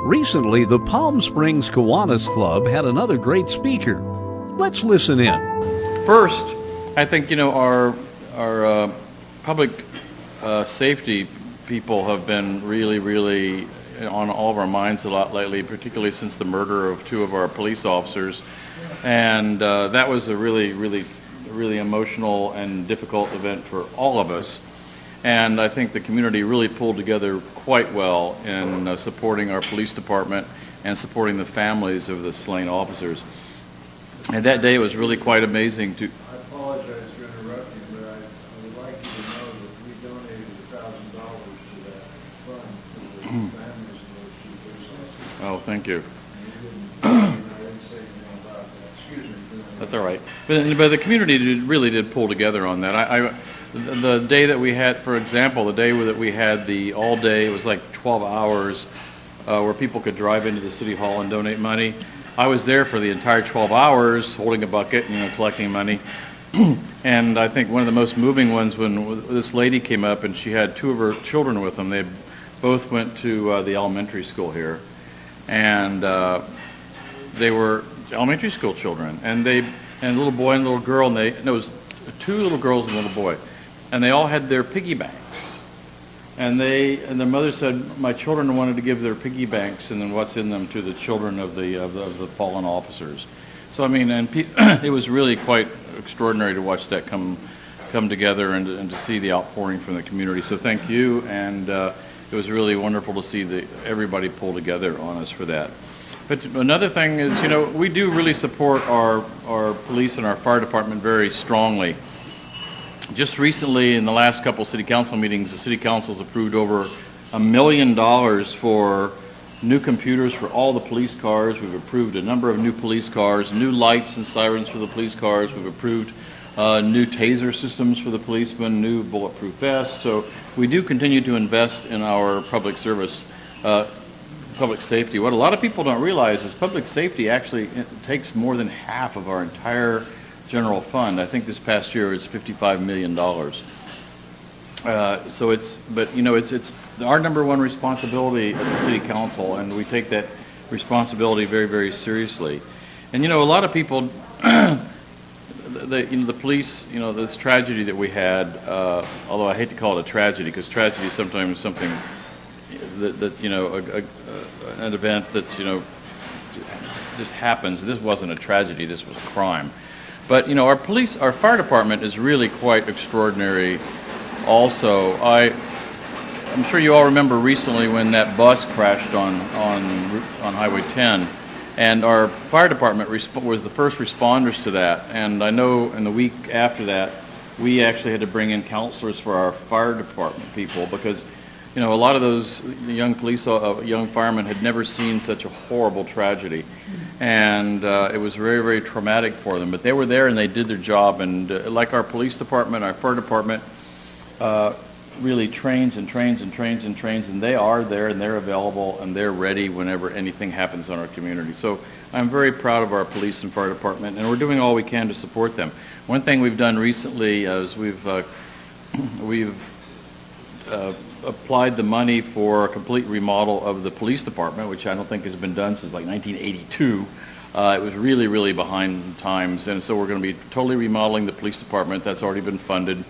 Recently, the Palm Springs Kiwanis Club had another great speaker. Let's listen in. First, I think, our public safety people have been really on all of our minds a lot lately, particularly since the murder of two of our police officers. And that was a really emotional and difficult event for all of us. And I think the community really pulled together quite well in supporting our police department and supporting the families of the slain officers. And that day it was really quite amazing to... I apologize for interrupting, but I would like you to know that we donated $1,000 to that fund for the families of those two police officers. Oh, thank you. I didn't say anything about that. Excuse me. That's all right. But the community really did pull together on that. The day that we had, for example, the day that we had the all day, it was like 12 hours where people could drive into the city hall and donate money. I was there for the entire 12 hours holding a bucket and collecting money. And I think one of the most moving ones when this lady came up and she had two of her children with them. They both went to the elementary school here. And they were elementary school children. And a little boy and a little girl, and it was two little girls and a little boy. And they all had their piggy banks. And their mother said, my children wanted to give their piggy banks and then what's in them to the children of the fallen officers. So I mean, it was really quite extraordinary to watch that come together and to see the outpouring from the community. So thank you, and it was really wonderful to see everybody pull together on us for that. But another thing is, we do really support our police and our fire department very strongly. Just recently, in the last couple city council meetings, the city council's approved over $1 million for new computers for all the police cars. We've approved a number of new police cars, new lights and sirens for the police cars. We've approved new taser systems for the policemen, new bulletproof vests. So we do continue to invest in our public service, public safety. What a lot of people don't realize is public safety actually takes more than half of our entire general fund. I think this past year it's $55 million. So it's our number one responsibility at the city council, and we take that responsibility very seriously. And a lot of people, the police, this tragedy that we had, although I hate to call it a tragedy because tragedy is sometimes something that's an event that's just happens. This wasn't a tragedy. This was a crime. But our fire department is really quite extraordinary. Also, I'm sure you all remember recently when that bus crashed on Highway 10, and our fire department was the first responders to that. And I know in the week after that, we actually had to bring in counselors for our fire department people because a lot of those young firemen had never seen such a horrible tragedy. And it was very traumatic for them. But they were there and they did their job. And like our police department, our fire department really trains, and they are there and they're available and they're ready whenever anything happens in our community. So I'm very proud of our police and fire department, and we're doing all we can to support them. One thing we've done recently is we've applied the money for a complete remodel of the police department, which I don't think has been done since like 1982. It was really behind times, and so we're going to be totally remodeling the police department. That's already been funded.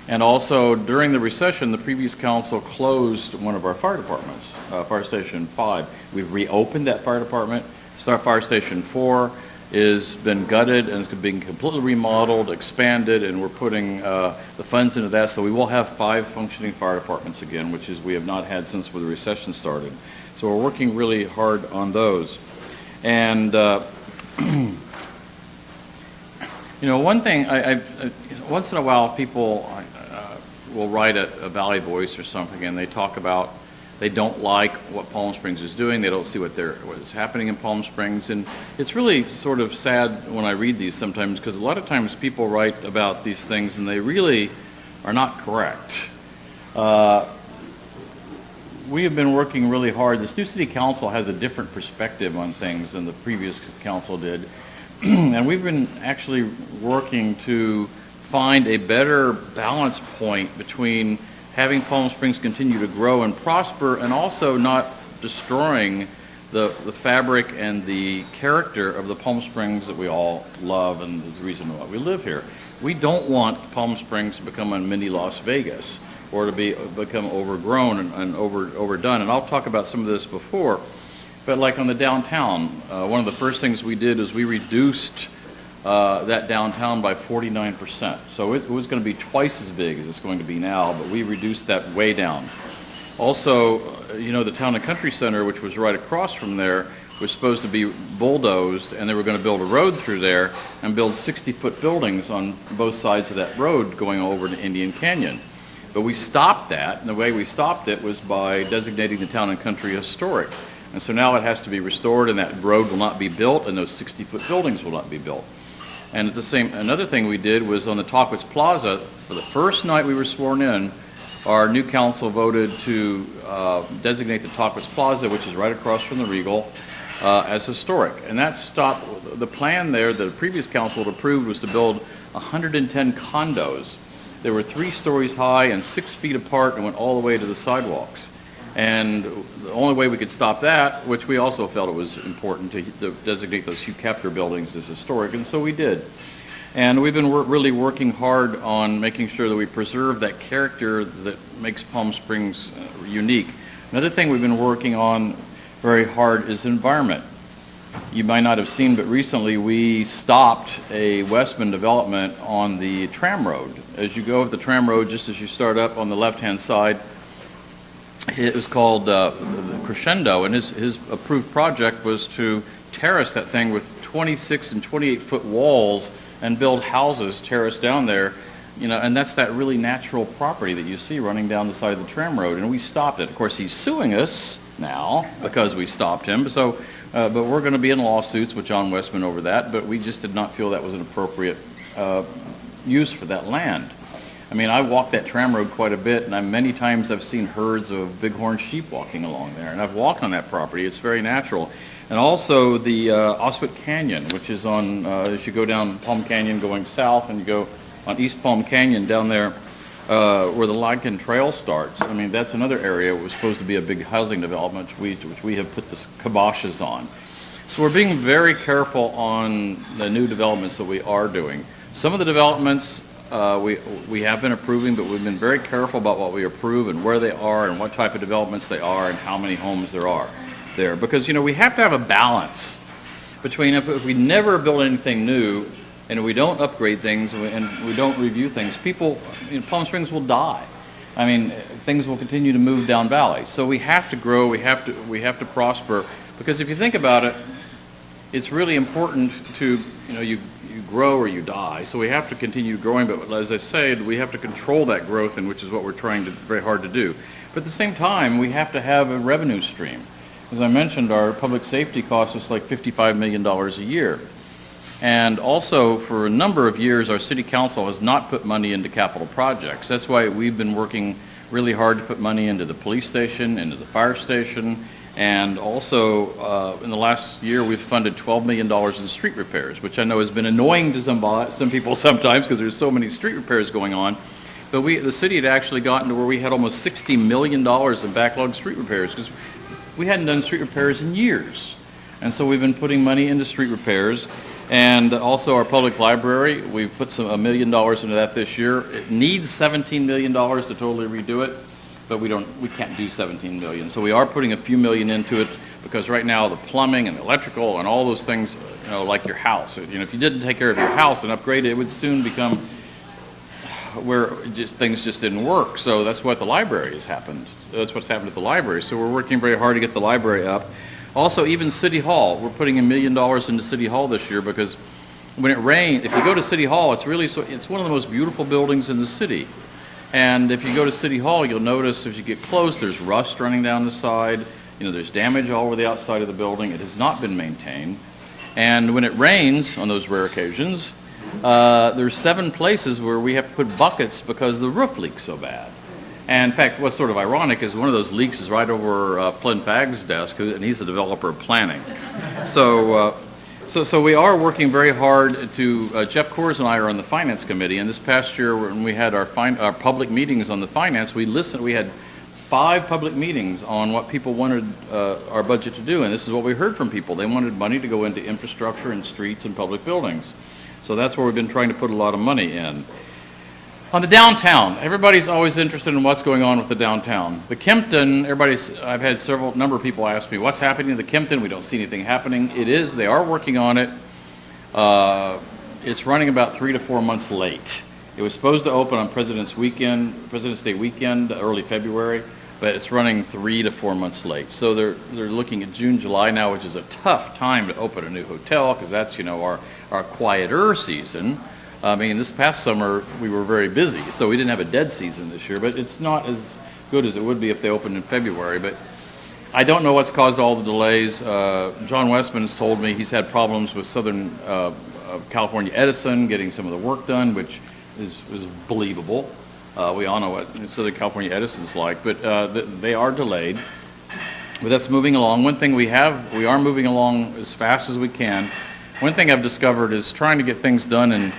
And also, during the recession, the previous council closed one of our fire departments, Fire Station 5. We've reopened that fire department. Fire Station 4 has been gutted and is being completely remodeled, expanded, and we're putting the funds into that. So we will have 5 functioning fire departments again, which is we have not had since the recession started. So we're working really hard on those. And one thing, once in a while people will write a Valley Voice or something, and they talk about they don't like what Palm Springs is doing. They don't see what is happening in Palm Springs. And it's really sort of sad when I read these sometimes, because a lot of times people write about these things and they really are not correct. We have been working really hard. This new city council has a different perspective on things than the previous council did. And we've been actually working to find a better balance point between having Palm Springs continue to grow and prosper, and also not destroying the fabric and the character of the Palm Springs that we all love and is the reason why we live here. We don't want Palm Springs to become a mini Las Vegas or to become overgrown and overdone. And I'll talk about some of this before, but like on the downtown, one of the first things we did is we reduced that downtown by 49%. So it was going to be twice as big as it's going to be now, but we reduced that way down. Also, the Town and Country Center, which was right across from there, was supposed to be bulldozed, and they were going to build a road through there and build 60-foot buildings on both sides of that road going over to Indian Canyon. But we stopped that, and the way we stopped it was by designating the Town and Country historic. And so now it has to be restored, and that road will not be built, and those 60-foot buildings will not be built. And another thing we did was on the Tahquitz Plaza, for the first night we were sworn in, our new council voted to designate the Tahquitz Plaza, which is right across from the Regal, as historic. And that stopped, the plan there that the previous council had approved was to build 110 condos. They were 3 stories high and 6 feet apart and went all the way to the sidewalks. And the only way we could stop that, which we also felt it was important to designate those Hugh Kepner buildings as historic, and so we did. And we've been really working hard on making sure that we preserve that character that makes Palm Springs unique. Another thing we've been working on very hard is environment. You might not have seen, but recently we stopped a Westman development on the tram road. As you go up the tram road, just as you start up on the left-hand side, it was called Crescendo, and his approved project was to terrace that thing with 26 and 28-foot walls and build houses terraced down there, and that's that really natural property that you see running down the side of the tram road, and we stopped it. Of course, he's suing us now because we stopped him, so, but we're going to be in lawsuits with John Westman over that, but we just did not feel that was an appropriate use for that land. I mean, I walked that tram road quite a bit, and many times I've seen herds of bighorn sheep walking along there, and I've walked on that property. It's very natural. And also the Oswett Canyon, which is on, as you go down Palm Canyon going south, and you go on East Palm Canyon down there where the Lincoln Trail starts. I mean, that's another area that was supposed to be a big housing development, which we have put the kiboshes on. So we're being very careful on the new developments that we are doing. Some of the developments we have been approving, but we've been very careful about what we approve and where they are and what type of developments they are and how many homes there are there. Because, we have to have a balance between if we never build anything new and we don't upgrade things and we don't review things, people in Palm Springs will die. I mean, things will continue to move down valley. So we have to grow, we have to prosper, because if you think about it, it's really important to, you grow or you die. So we have to continue growing, but as I said, we have to control that growth, and which is what we're trying very hard to do. But at the same time, we have to have a revenue stream. As I mentioned, our public safety costs us like $55 million a year. And also, for a number of years, our city council has not put money into capital projects. That's why we've been working really hard to put money into the police station, into the fire station, and also in the last year we've funded $12 million in street repairs, which I know has been annoying to some people sometimes because there's so many street repairs going on. But the city had actually gotten to where we had almost $60 million in backlogged street repairs because we hadn't done street repairs in years. And so we've been putting money into street repairs. And also our public library, we've put $1 million into that this year. It needs $17 million to totally redo it, but we can't do $17 million. So we are putting a few million into it because right now the plumbing and the electrical and all those things, like your house, if you didn't take care of your house and upgrade it, it would soon become where things just didn't work. So that's what the library has happened. That's what's happened at the library. So we're working very hard to get the library up. Also, even City Hall, we're putting $1 million into City Hall this year because when it rains, if you go to City Hall, it's one of the most beautiful buildings in the city. And if you go to City Hall, you'll notice as you get close, there's rust running down the side. There's damage all over the outside of the building. It has not been maintained. And when it rains, on those rare occasions, there's 7 places where we have to put buckets because the roof leaks so bad. And in fact, what's sort of ironic is one of those leaks is right over Flynn Fagg's desk, and he's the developer of planning. So we are working very hard to, Jeff Coors and I are on the Finance Committee, and this past year when we had our public meetings on the finance, we had 5 public meetings on what people wanted our budget to do, and this is what we heard from people. They wanted money to go into infrastructure and streets and public buildings. So that's where we've been trying to put a lot of money in. On the downtown, everybody's always interested in what's going on with the downtown. The Kempton, I've had number of people ask me, what's happening to the Kempton? We don't see anything happening. They are working on it. It's running about 3 to 4 months late. It was supposed to open on President's Day weekend, early February, but it's running 3 to 4 months late. So they're looking at June, July now, which is a tough time to open a new hotel, because that's, our quieter season. I mean, this past summer, we were very busy, so we didn't have a dead season this year, but it's not as good as it would be if they opened in February. But I don't know what's caused all the delays. John Westman's told me he's had problems with Southern California Edison getting some of the work done, which is believable. We all know what Southern California Edison's like, but they are delayed. But that's moving along. One thing we are moving along as fast as we can. One thing I've discovered is trying to get things done in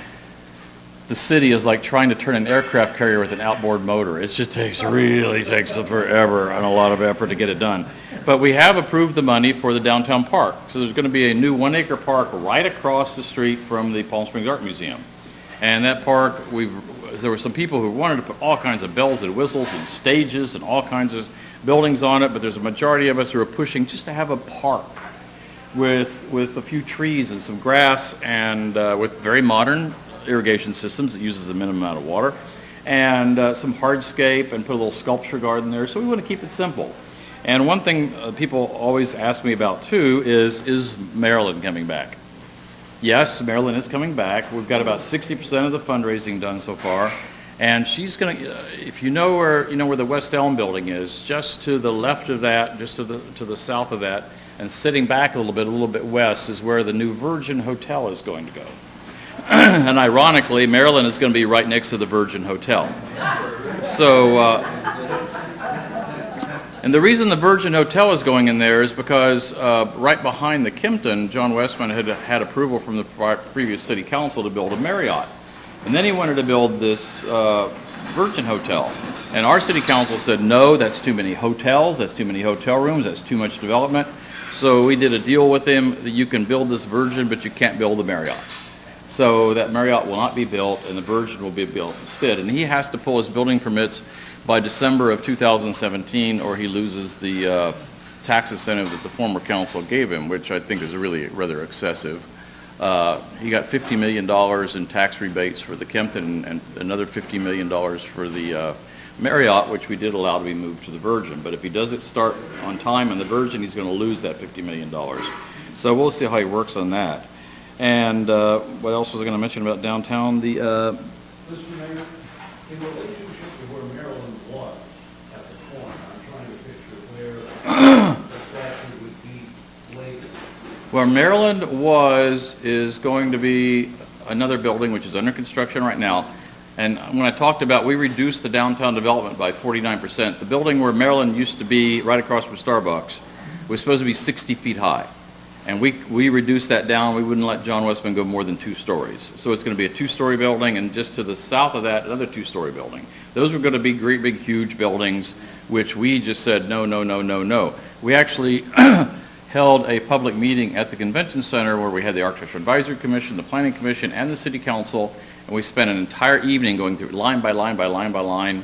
the city is like trying to turn an aircraft carrier with an outboard motor. It just really takes forever and a lot of effort to get it done. But we have approved the money for the downtown park. So there's going to be a new 1-acre park right across the street from the Palm Springs Art Museum. And that park, there were some people who wanted to put all kinds of bells and whistles and stages and all kinds of buildings on it, but there's a majority of us who are pushing just to have a park with a few trees and some grass and with very modern irrigation systems that uses a minimum amount of water, and some hardscape, and put a little sculpture garden there. So we want to keep it simple. And one thing people always ask me about too is Marilyn coming back? Yes, Marilyn is coming back. We've got about 60% of the fundraising done so far, and she's going to. If you know where the West Elm building is, just to the left of that, just to the south of that, and sitting back a little bit west is where the new Virgin Hotel is going to go. And ironically, Maryland is going to be right next to the Virgin Hotel. So, and the reason the Virgin Hotel is going in there is because right behind the Kimpton, John Westman had approval from the previous city council to build a Marriott. And then he wanted to build this Virgin Hotel. And our city council said, no, that's too many hotels, that's too many hotel rooms, that's too much development. So we did a deal with him that you can build this Virgin, but you can't build the Marriott. So that Marriott will not be built, and the Virgin will be built instead. And he has to pull his building permits by December of 2017, or he loses the tax incentive that the former council gave him, which I think is really rather excessive. He got $50 million in tax rebates for the Kempton and another $50 million for the Marriott, which we did allow to be moved to the Virgin. But if he doesn't start on time on the Virgin, he's going to lose that $50 million. So we'll see how he works on that. And what else was I going to mention about downtown? Mr. Mayor, in relationship to where Maryland was at the corner, I'm trying to picture where the statue would be later. Where Maryland is going to be another building which is under construction right now. And when I talked about we reduced the downtown development by 49%, the building where Maryland used to be right across from Starbucks was supposed to be 60 feet high. And we reduced that down. We wouldn't let John Westman go more than 2 stories. So it's going to be a 2-story building, and just to the south of that, another 2-story building. Those were going to be great, big, huge buildings, which we just said, no, no, no, no, no. We actually held a public meeting at the convention center where we had the Architecture Advisory Commission, the Planning Commission, and the City Council, and we spent an entire evening going through line by line by line by line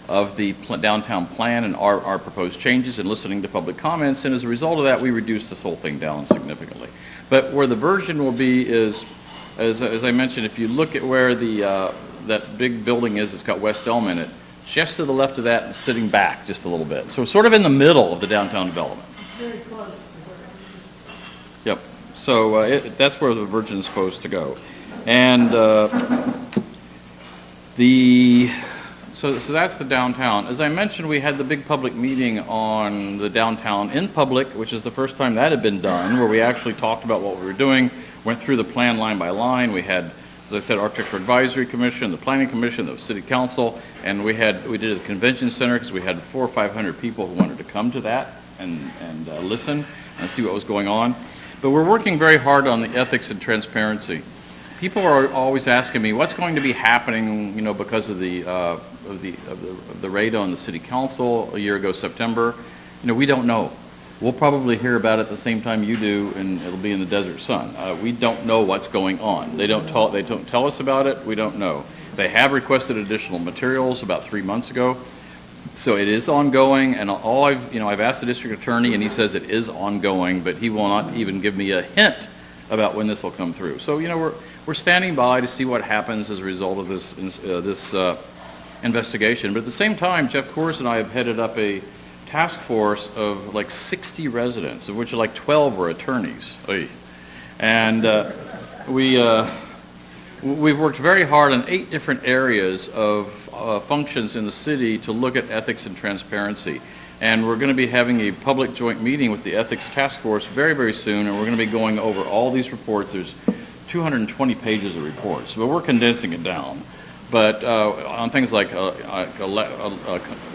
of the downtown plan and our proposed changes and listening to public comments, and as a result of that, we reduced this whole thing down significantly. But where the Virgin will be is, as I mentioned, if you look at where that big building is, it's got West Elm in it, just to the left of that and sitting back just a little bit. So sort of in the middle of the downtown development. Very close. Yep. So that's where the Virgin is supposed to go. And So that's the downtown. As I mentioned, we had the big public meeting on the downtown in public, which is the first time that had been done, where we actually talked about what we were doing, went through the plan line by line. We had, as I said, Architecture Advisory Commission, the Planning Commission, the City Council, and we did a convention center because we had 400 or 500 people who wanted to come to that and listen and see what was going on. But we're working very hard on the ethics and transparency. People are always asking me, what's going to be happening, because of the the raid on the city council a year ago, September, we don't know. We'll probably hear about it the same time you do, and it'll be in the desert sun. We don't know what's going on. They don't tell us about it. We don't know. They have requested additional materials about 3 months ago, so it is ongoing. And I've asked the district attorney, and he says it is ongoing, but he will not even give me a hint about when this will come through. So we're standing by to see what happens as a result of this investigation. But at the same time, Jeff Kors and I have headed up a task force of like 60 residents, of which like 12 were attorneys. And we've worked very hard on 8 different areas of functions in the city to look at ethics and transparency. And we're going to be having a public joint meeting with the ethics task force very, very soon, and we're going to be going over all these reports. There's 220 pages of reports, but we're condensing it down. But on things like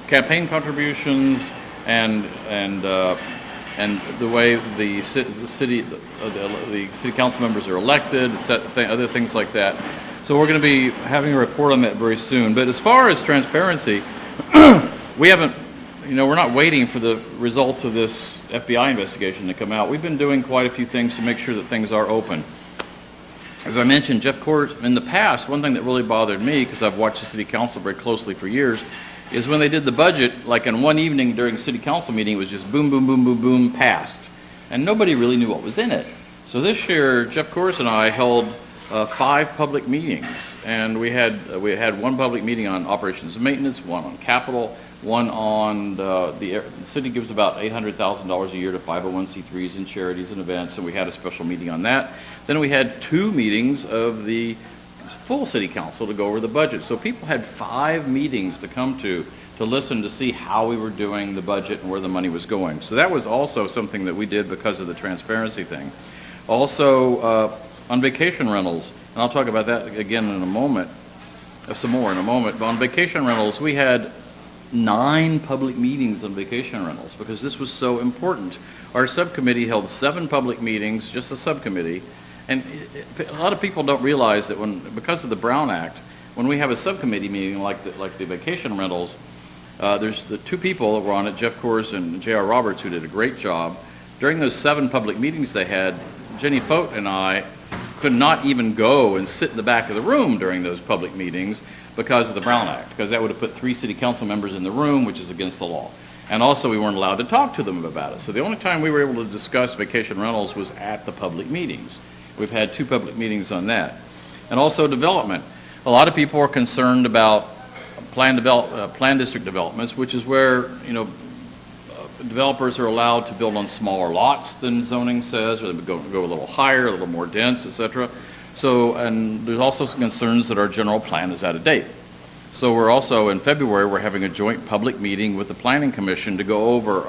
campaign contributions and the way the city council members are elected, other things like that. So we're going to be having a report on that very soon. But as far as transparency, we haven't, we're not waiting for the results of this FBI investigation to come out. We've been doing quite a few things to make sure that things are open. As I mentioned, Jeff Kors, in the past, one thing that really bothered me, because I've watched the city council very closely for years, is when they did the budget, like in one evening during the city council meeting, it was just boom, boom, boom, boom, boom, passed. And nobody really knew what was in it. So this year, Jeff Kors and I held 5 public meetings. And we had one public meeting on operations and maintenance, one on capital, one on the city gives about $800,000 a year to 501c3s and charities and events, and we had a special meeting on that. Then we had 2 meetings of the full city council to go over the budget. So people had 5 meetings to come to listen to see how we were doing the budget and where the money was going. So that was also something that we did because of the transparency thing. Also, on vacation rentals, and I'll talk about that again in a moment, some more in a moment, but on vacation rentals, we had 9 public meetings on vacation rentals because this was so important. Our subcommittee held 7 public meetings, just a subcommittee, and a lot of people don't realize that because of the Brown Act, when we have a subcommittee meeting like the vacation rentals, there's the 2 people that were on it, Jeff Kors and J.R. Roberts, who did a great job. During those 7 public meetings they had, Jenny Fote and I could not even go and sit in the back of the room during those public meetings because of the Brown Act, because that would have put 3 city council members in the room, which is against the law. And also we weren't allowed to talk to them about it. So the only time we were able to discuss vacation rentals was at the public meetings. We've had 2 public meetings on that. And also development. A lot of people are concerned about planned district developments, which is where, developers are allowed to build on smaller lots than zoning says, or they go a little higher, a little more dense, etc. So, and there's also some concerns that our general plan is out of date. So we're also, in February, we're having a joint public meeting with the Planning Commission to go over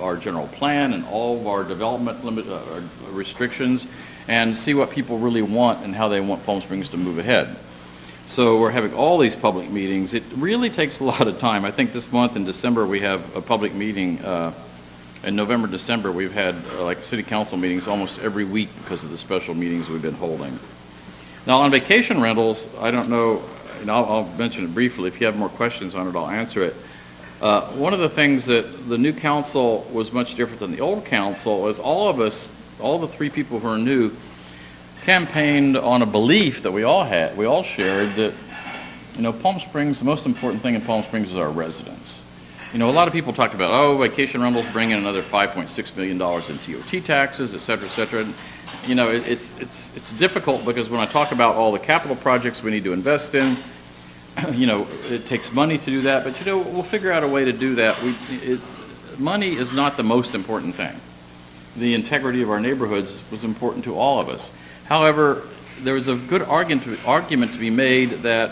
our general plan and all of our development restrictions and see what people really want and how they want Palm Springs to move ahead. So we're having all these public meetings. It really takes a lot of time. I think this month in December we have a public meeting. In November, December, we've had city council meetings almost every week because of the special meetings we've been holding. Now on vacation rentals, I don't know, and I'll mention it briefly. If you have more questions on it, I'll answer it. One of the things that the new council was much different than the old council is all of us, all the 3 people who are new, campaigned on a belief that we all shared that, Palm Springs, the most important thing in Palm Springs is our residents. A lot of people talk about, vacation rentals bring in another $5.6 million in TOT taxes, et cetera, et cetera. And, it's difficult because when I talk about all the capital projects we need to invest in, it takes money to do that, but, we'll figure out a way to do that. Money is not the most important thing. The integrity of our neighborhoods was important to all of us. However, there was a good argument to be made that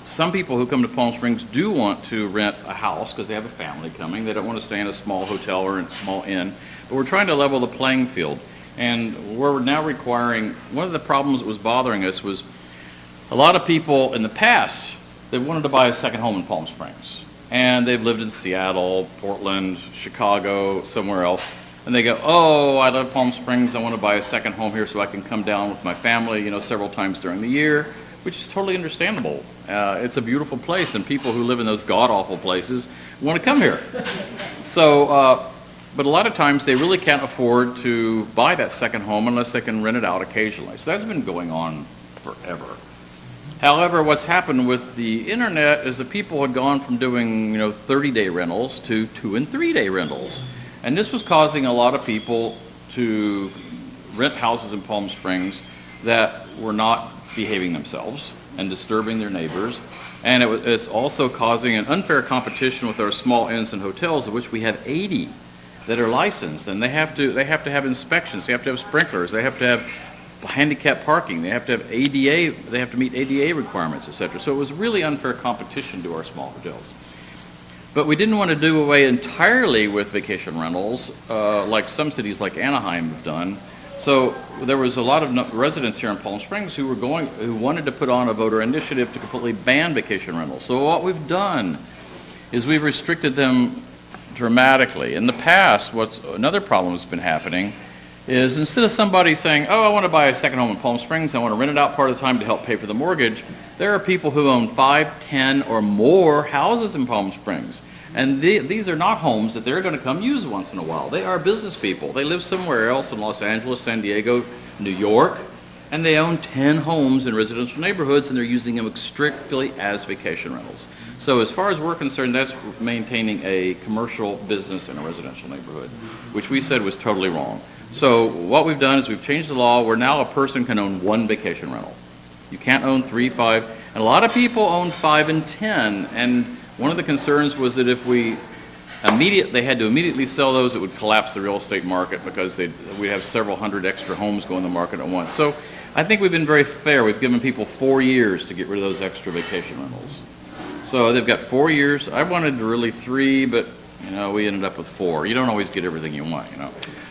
some people who come to Palm Springs do want to rent a house because they have a family coming. They don't want to stay in a small hotel or in a small inn. But we're trying to level the playing field. And we're now requiring, one of the problems that was bothering us was a lot of people in the past, they wanted to buy a second home in Palm Springs. And they've lived in Seattle, Portland, Chicago, somewhere else. And they go, I love Palm Springs. I want to buy a second home here so I can come down with my family, several times during the year, which is totally understandable. It's a beautiful place, and people who live in those god-awful places want to come here. So, but a lot of times they really can't afford to buy that second home unless they can rent it out occasionally. So that's been going on forever. However, what's happened with the internet is that people had gone from doing 30-day rentals to 2- and 3-day rentals. And this was causing a lot of people to rent houses in Palm Springs that were not behaving themselves and disturbing their neighbors. And it's also causing an unfair competition with our small inns and hotels, of which we have 80 that are licensed. And they have to have inspections, they have to have sprinklers, they have to have handicap parking, they have to have ADA, they have to meet ADA requirements, etc. So it was really unfair competition to our small hotels. But we didn't want to do away entirely with vacation rentals, like some cities like Anaheim have done. So there was a lot of residents here in Palm Springs who wanted to put on a voter initiative to completely ban vacation rentals. So what we've done is we've restricted them dramatically. In the past, another problem that's been happening is instead of somebody saying, oh, I want to buy a second home in Palm Springs, I want to rent it out part of the time to help pay for the mortgage, there are people who own 5, 10, or more houses in Palm Springs. And these are not homes that they're going to come use once in a while. They are business people. They live somewhere else in Los Angeles, San Diego, New York, and they own 10 homes in residential neighborhoods, and they're using them strictly as vacation rentals. So as far as we're concerned, that's maintaining a commercial business in a residential neighborhood, which we said was totally wrong. So what we've done is we've changed the law where now a person can own 1 vacation rental. You can't own 3, 5, and a lot of people own 5 and 10, and one of the concerns was that if they had to immediately sell those, it would collapse the real estate market because we'd have several hundred extra homes go in the market at once. So I think we've been very fair. We've given people 4 years to get rid of those extra vacation rentals. So they've got 4 years. I wanted really 3, but we ended up with 4. You don't always get everything you want,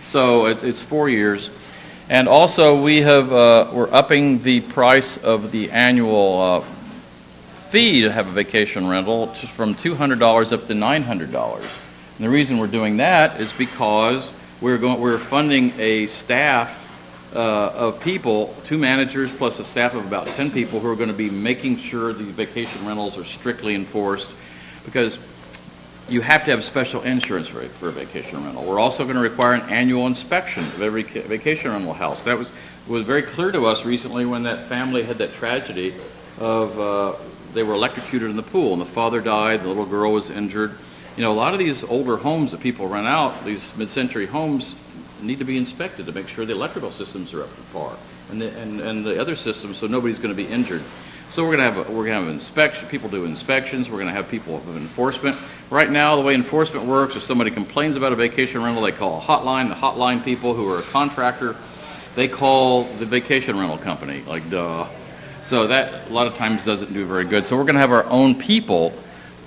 So it's 4 years. And also we're upping the price of the annual fee to have a vacation rental from $200 up to $900. And the reason we're doing that is because we're funding a staff of people, 2 managers plus a staff of about 10 people who are going to be making sure the vacation rentals are strictly enforced, because you have to have special insurance for a vacation rental. We're also going to require an annual inspection of every vacation rental house. That was very clear to us recently when that family had that tragedy of they were electrocuted in the pool, and the father died, the little girl was injured. A lot of these older homes that people rent out, these mid-century homes, need to be inspected to make sure the electrical systems are up to par, and the other systems, so nobody's going to be injured. So we're going to have inspection. People do inspections. We're going to have people of enforcement. Right now, the way enforcement works, if somebody complains about a vacation rental, they call a hotline. The hotline people, who are a contractor, they call the vacation rental company, like duh. So that a lot of times doesn't do very good. So we're going to have our own people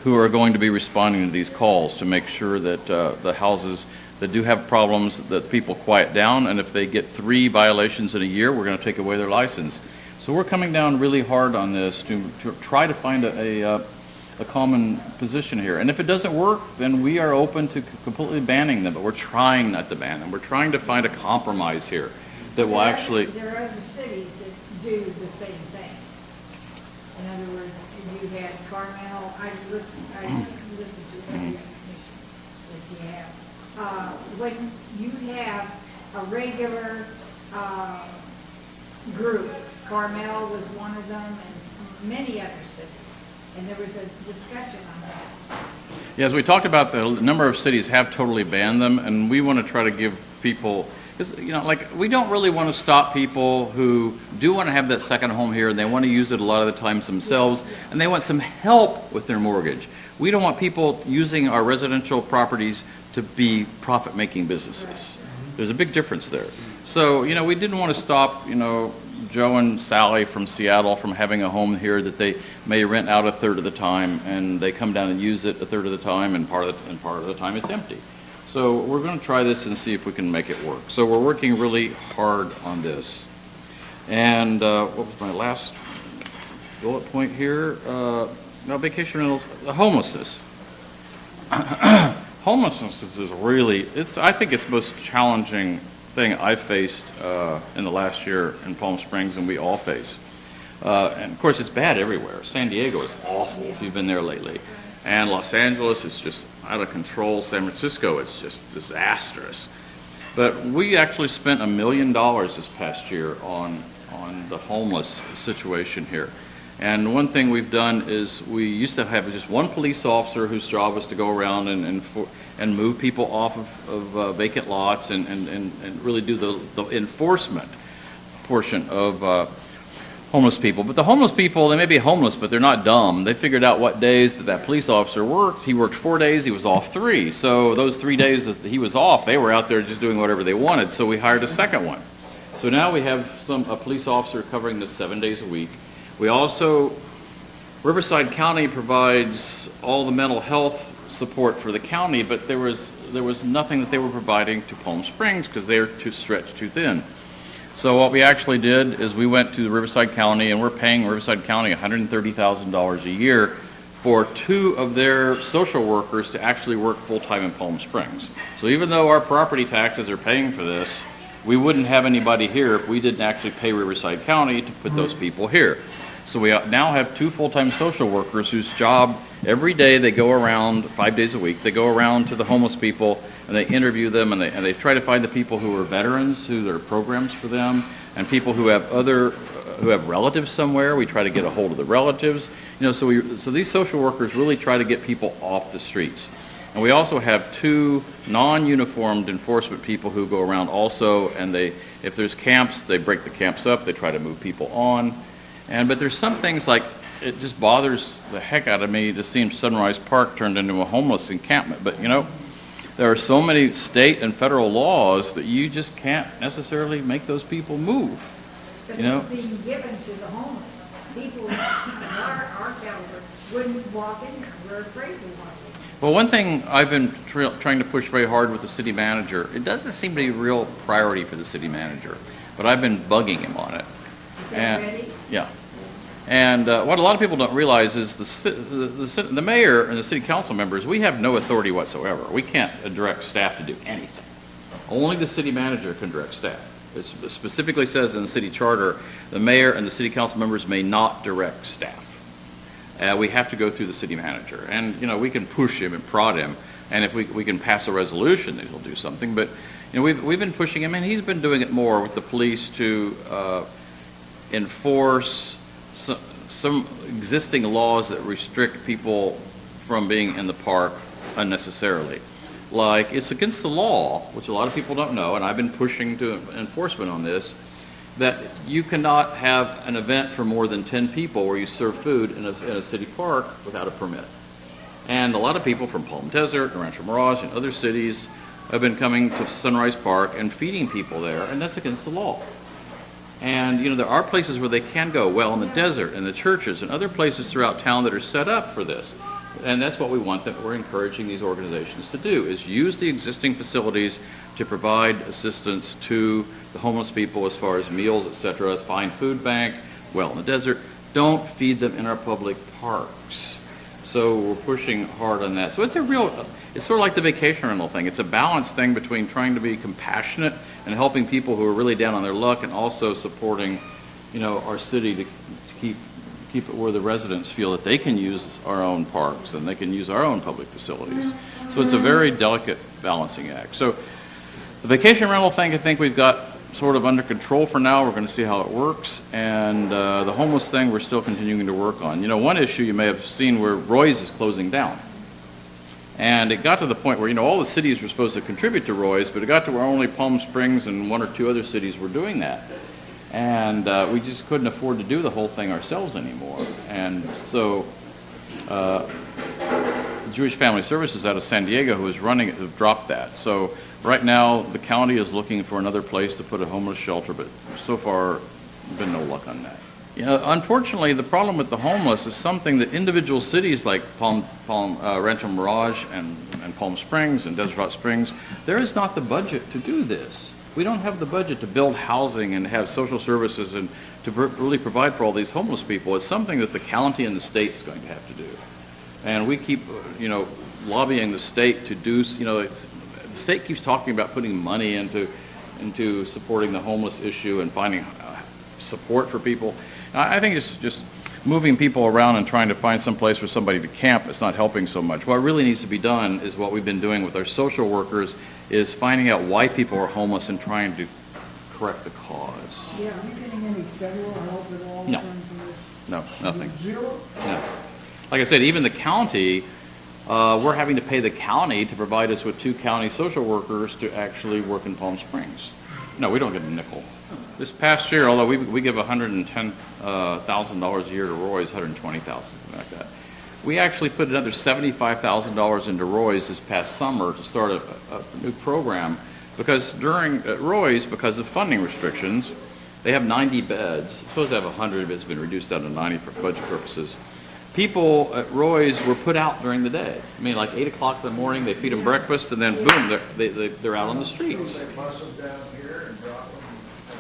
who are going to be responding to these calls to make sure that the houses that do have problems, that people quiet down, and if they get 3 violations in a year, we're going to take away their license. So we're coming down really hard on this to try to find a common position here. And if it doesn't work, then we are open to completely banning them, but we're trying not to ban them. We're trying to find a compromise here that will actually... There are other cities that do the same thing. In other words, you had Carmel, I listened to every information that you have. When you have a regular group, Carmel was one of them, and many other cities. And there was a discussion on that. Yeah, as we talked about, the number of cities have totally banned them, and we want to try to give people, because we don't really want to stop people who do want to have that second home here, and they want to use it a lot of the times themselves, and they want some help with their mortgage. We don't want people using our residential properties to be profit-making businesses. There's a big difference there. So, we didn't want to stop, Joe and Sally from Seattle from having a home here that they may rent out a third of the time, and they come down and use it a third of the time, and part of the time it's empty. So we're going to try this and see if we can make it work. So we're working really hard on this. And what was my last bullet point here? Vacation rentals, homelessness. Homelessness is really, I think it's the most challenging thing I've faced in the last year in Palm Springs, and we all face. And of course, it's bad everywhere. San Diego is awful if you've been there lately. And Los Angeles is just out of control. San Francisco is just disastrous. But we actually spent $1 million this past year on the homeless situation here. And one thing we've done is we used to have just one police officer whose job was to go around and move people off of vacant lots and really do the enforcement portion of homeless people. But the homeless people, they may be homeless, but they're not dumb. They figured out what days that police officer worked. He worked 4 days, he was off 3. So those 3 days that he was off, they were out there just doing whatever they wanted. So we hired a second one. So now we have a police officer covering this 7 days a week. We also, Riverside County provides all the mental health support for the county, but there was nothing that they were providing to Palm Springs because they're stretched too thin. So what we actually did is we went to Riverside County, and we're paying Riverside County $130,000 a year for 2 of their social workers to actually work full-time in Palm Springs. So even though our property taxes are paying for this, we wouldn't have anybody here if we didn't actually pay Riverside County to put those people here. So we now have 2 full-time social workers whose job, every day they go around, 5 days a week, they go around to the homeless people and they interview them, and they try to find the people who are veterans, who there are programs for them, and people who have relatives somewhere. We try to get a hold of the relatives. So these social workers really try to get people off the streets. And we also have 2 non-uniformed enforcement people who go around also, and if there's camps, they break the camps up, they try to move people on. But there's some things like, it just bothers the heck out of me to see Sunrise Park turned into a homeless encampment. But there are so many state and federal laws that you just can't necessarily make those people move. But it's being given to the homeless. People of our caliber wouldn't walk in there. We're afraid to walk in. Well, one thing I've been trying to push very hard with the city manager, it doesn't seem to be a real priority for the city manager, but I've been bugging him on it. Is that ready? Yeah. And what a lot of people don't realize is the mayor and the city council members, we have no authority whatsoever. We can't direct staff to do anything. Only the city manager can direct staff. It specifically says in the city charter, the mayor and the city council members may not direct staff. We have to go through the city manager. And, we can push him and prod him. And if we can pass a resolution, then he'll do something. But, we've been pushing him, and he's been doing it more with the police to enforce some existing laws that restrict people from being in the park unnecessarily. Like, it's against the law, which a lot of people don't know, and I've been pushing to enforcement on this, that you cannot have an event for more than 10 people where you serve food in a city park without a permit. And a lot of people from Palm Desert and Rancho Mirage and other cities have been coming to Sunrise Park and feeding people there, and that's against the law. And, there are places where they can go, well, in the desert and the churches and other places throughout town that are set up for this. And that's what we want, that we're encouraging these organizations to do, is use the existing facilities to provide assistance to the homeless people as far as meals, etc. Find food bank, well, in the desert. Don't feed them in our public parks. So we're pushing hard on that. So it's sort of like the vacation rental thing. It's a balanced thing between trying to be compassionate and helping people who are really down on their luck, and also supporting, our city to keep it where the residents feel that they can use our own parks and they can use our own public facilities. So it's a very delicate balancing act. So the vacation rental thing, I think we've got sort of under control for now. We're going to see how it works. And the homeless thing, we're still continuing to work on. One issue you may have seen where Roy's is closing down. And it got to the point where, all the cities were supposed to contribute to Roy's, but it got to where only Palm Springs and 1 or 2 other cities were doing that. And we just couldn't afford to do the whole thing ourselves anymore. And so Jewish Family Services out of San Diego, who was running it, have dropped that. So right now, the county is looking for another place to put a homeless shelter, but so far, been no luck on that. Unfortunately, the problem with the homeless is something that individual cities like Rancho Mirage and Palm Springs and Desert Hot Springs, there is not the budget to do this. We don't have the budget to build housing and have social services and to really provide for all these homeless people. It's something that the county and the state is going to have to do. And we keep, lobbying the state to do, the state keeps talking about putting money into supporting the homeless issue and finding support for people. I think it's just moving people around and trying to find some place for somebody to camp. It's not helping so much. What really needs to be done is what we've been doing with our social workers, is finding out why people are homeless and trying to correct the cause. Yeah, are you getting any federal help at all? No. from this? No, nothing. Zero? No. Like I said, even the county, we're having to pay the county to provide us with 2 county social workers to actually work in Palm Springs. No, we don't get a nickel. This past year, although we give $110,000 a year to Roy's, $120,000, something like that. We actually put another $75,000 into Roy's this past summer to start a new program, because at Roy's, because of funding restrictions, they have 90 beds. It's supposed to have 100, but it's been reduced down to 90 for budget purposes. People at Roy's were put out during the day. I mean, like 8 o'clock in the morning, they feed them breakfast, and then boom, they're out on the streets. They bus them down here and drop them?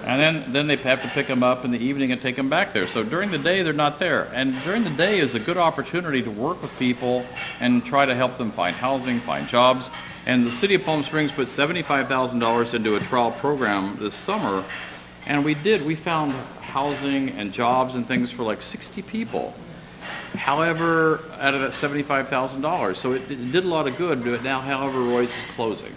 And then they have to pick them up in the evening and take them back there. So during the day, they're not there. And during the day is a good opportunity to work with people and try to help them find housing, find jobs. And the city of Palm Springs put $75,000 into a trial program this summer. And we found housing and jobs and things for like 60 people. However, out of that $75,000. So it did a lot of good, but now, however, Roy's is closing.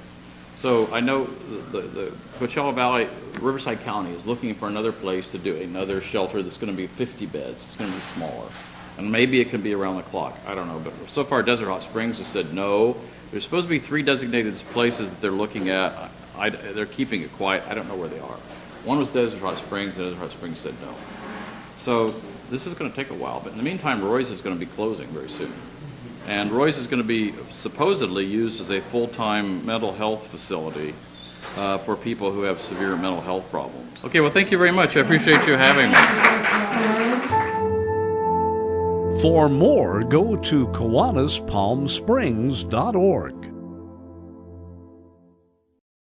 So I know the Coachella Valley, Riverside County is looking for another place to do another shelter that's going to be 50 beds. It's going to be smaller. And maybe it can be around the clock. I don't know. But so far, Desert Hot Springs has said no. There's supposed to be 3 designated places that they're looking at. They're keeping it quiet. I don't know where they are. One was Desert Hot Springs, and Desert Hot Springs said no. So this is going to take a while. But in the meantime, Roy's is going to be closing very soon. And Roy's is going to be supposedly used as a full-time mental health facility for people who have severe mental health problems. Okay, well, thank you very much. I appreciate you having me. For more, go to KIWANISPalmSprings.org.